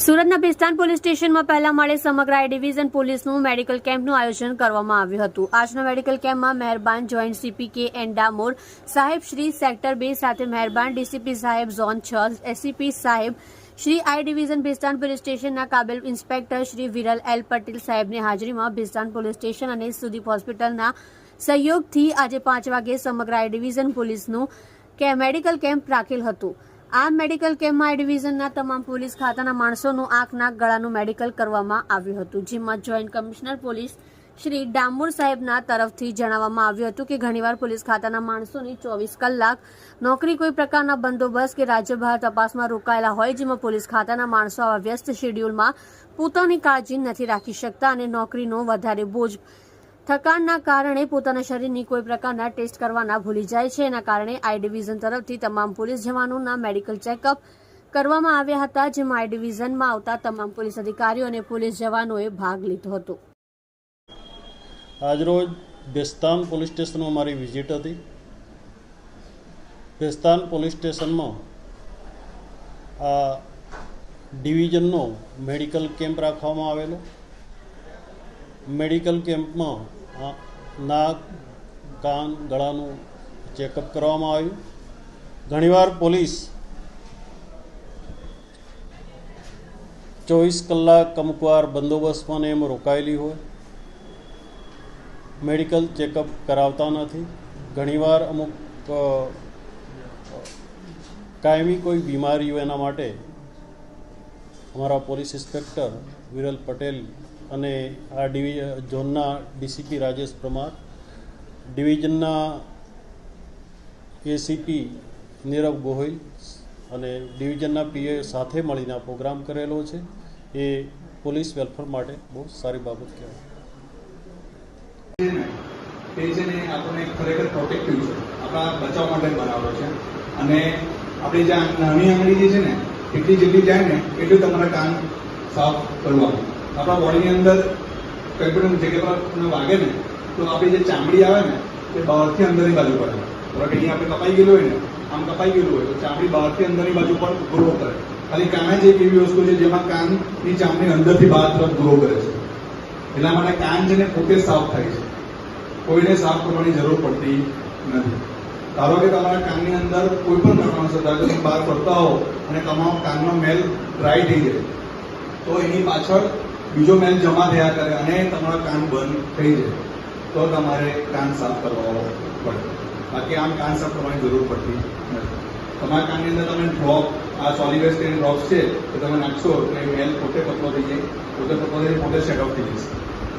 સુરતના પિસ્તાન પોલીસ સ્ટેશનમાં પહેલા માળે સમગ્ર આઈ ડિવિઝન પોલીસનું મેડિકલ કેમ્પનું આયોજન કરવામાં આવ્યું હતું। આજના મેડિકલ કેમ્પમાં મહેરબાન જોઈન્ટ સીપી કે એન ડામોર સાહેબ શ્રી સેક્ટર 2 સાથે મહેરબાન ડીસીપી સાહેબ ઝોન 6 એસીપી સાહેબ શ્રી આઈ ડિવિઝન પિસ્તાન પોલીસ સ્ટેશનના કાબિલ ઇન્સ્પેક્ટર શ્રી વિરલ એલ પટેલ સાહેબની હાજરીમાં પિસ્તાન પોલીસ સ્ટેશન અને સુદીપ હોસ્પિટલના સહયોગથી આજે 5 વાગે સમગ્ર આઈ ડિવિઝન પોલીસનું મેડિકલ કેમ્પ રાખેલ હતું। આ મેડિકલ કેમ્પમાં આઈ ડિવિઝનના તમામ પોલીસ ખાતાના માણસોનું આંખ નાક ગળાનું મેડિકલ કરવામાં આવ્યું હતું, જેમાં joint commissioner police Shri Damor સાહેબના તરફથી જણાવવામાં આવ્યું હતું કે ઘણીવાર પોલીસ ખાતાના માણસોની 24 કલાક નોકરી કોઈ પ્રકારના બંદોબસ્ત કે રાજ્ય બહાર તપાસમાં રોકાયેલા હોય, જેમાં પોલીસ ખાતાના માણસો આવા વ્યસ્ત શેડ્યુલમાં પોતાની કાળજી નથી રાખી શકતા અને નોકરીનો વધારે બોજ થકાણના કારણે પોતાના શરીરની કોઈ પ્રકારના ટેસ્ટ કરવાના ભૂલી જાય છે। એના કારણે આઈ ડિવિઝન તરફથી તમામ પોલીસ જવાનોના મેડિકલ ચેકઅપ કરવામાં આવ્યા હતા, જેમાં આઈ ડિવિઝનમાં આવતા તમામ પોલીસ અધિકારીઓ અને પોલીસ જવાનોએ ભાગ લીધો હતો। આજરોજ બેસ્તાન પોલીસ સ્ટેશનમાં મારી વિઝિટ હતી। બેસ્તાન પોલીસ સ્ટેશનમાં આ ડિવિઝનનો મેડિકલ કેમ્પ રાખવામાં આવેલો। મેડિકલ કેમ્પમાં નાક કાન ગળાનું ચેકઅપ કરવામાં આવ્યું। ઘણીવાર પોલીસ 24 કલાક અમુકવાર બંદોબસ્તમાં ને એમાં રોકાયેલી હોય, મેડિકલ ચેકઅપ કરાવતા નથી। ઘણીવાર અમુક કાયમી કોઈ બીમારી હોય એના માટે અમારા પોલીસ ઇન્સ્પેક્ટર વિરલ પટેલ અને આ ઝોનના ડીસીપી રાજેશ પરમાર, ડિવિઝનના એસીપી નીરવ ગોહિલ અને ડિવિઝનના પીએ સાથે મળીને આ પ્રોગ્રામ કરેલો છે। એ પોલીસ વેલફેર માટે બહુ સારી બાબત કહેવાય। તે છે ને આપણને ખરેખર પ્રોટેક્ટિવ છે, આપણા બચાવ માટે બનાવેલો છે અને આપણી જે નાની આંગળી જે છે ને એટલી જેટલી જાય ને એટલું તમારા કાન સાફ કરવાનું। આપણા બોડીની અંદર કંઈ પણ જગ્યા પર વાગે ને તો આપણી જે ચામડી આવે ને તે બહારથી અંદરની બાજુ પડે। બરાબર, અહીંયા આપણે કપાઈ ગયેલું હોય ને, આમ કપાઈ ગયેલું હોય તો ચામડી બહારથી અંદરની બાજુ પર ગ્રો કરે। ખાલી કાન જ એક એવી વસ્તુ છે જેમાં કાનની ચામડી અંદરથી બહાર તરફ ગ્રો કરે છે, એટલા માટે કાન છે ને પોતે સાફ થાય છે, કોઈને સાફ કરવાની જરૂર પડતી નથી। ધારો કે તમારા કાનની અંદર કોઈ પણ કારણોસર તમે બહાર ફરતા હો અને તમારો કાનનો મેલ ડ્રાય થઈ જાય તો એની પાછળ બીજો મેલ જમા થયા કરે અને તમારા કાન બંધ થઈ જાય તો તમારે કાન સાફ કરવા પડે, બાકી આમ કાન સાફ કરવાની જરૂર પડતી નથી। તમારા કાનની અંદર તમે ડ્રોપ, આ સોલિવેસ કરીને ડ્રોપ્સ છે તો તમે નાખશો એટલે મેલ પોતે પતલો થઈ જાય, પોતે પતલો થઈ પોતે સેટ આઉટ થઈ જશે,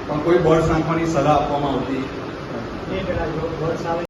પણ કોઈ બર્ડ્સ નાખવાની સલાહ આપવામાં આવતી નથી।